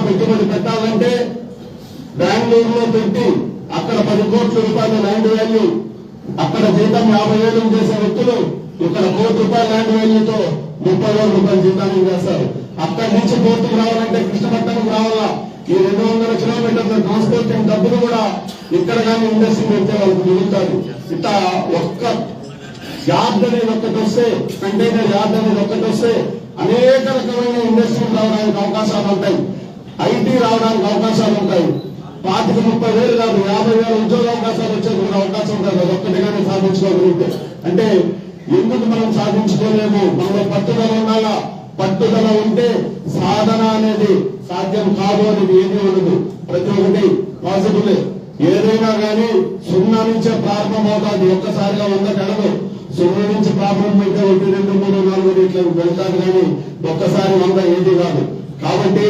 పెట్టుబడి పెట్టాలంటే బెంగళూరులో పెట్టి అక్కడ 10 కోట్ల రూపాయల ల్యాండ్ వాల్యూ, అక్కడ జీతం 50,000 చేసే వ్యక్తులు ఇక్కడ 1 కోటి రూపాయల ల్యాండ్ వాల్యూతో 30,000 రూపాయల జీతాన్ని చేస్తారు. అక్కడి నుంచి పోర్టుకు రావాలంటే కృష్ణపట్నంకు రావాలా, ఈ 200 కిలోమీటర్ల ట్రాన్స్పోర్టింగ్ డబ్బులు కూడా ఇక్కడ కానీ ఇండస్ట్రీ పెడితే వాళ్ళకి మిగులుతారు. ఇట్లా ఒక్క యార్డ్ అనేది ఒక్కటి వస్తే, కంటైనర్ యార్డ్ అనేది ఒక్కటి వస్తే అనేక రకమైన ఇండస్ట్రీలు రావడానికి అవకాశాలు ఉంటాయి, ఐటీ రావడానికి అవకాశాలు ఉంటాయి. 25,000 కాదు 50,000 ఉద్యోగ అవకాశాలు వచ్చే అవకాశం ఉంటుంది. అది ఒక్కటిగానే సాధించుకోగలిగితే. అంటే ఎందుకు మనం సాధించుకోలేము? మనలో పట్టుదల ఉండాలా. పట్టుదల ఉంటే సాధన అనేది సాధ్యం కాదు అనేది ఏది ఉండదు. ప్రతి ఒక్కటి పాజిబుల్. ఏదైనా కానీ 0 నుంచే ప్రారంభం అవుతుంది. ఒక్కసారిగా 100 కలదు. 0 నుంచి ప్రారంభమైతే 1, 2, 3, 4 ఇట్లా వెళ్తారు కానీ ఒక్కసారి 100 ఏది కాదు. కాబట్టి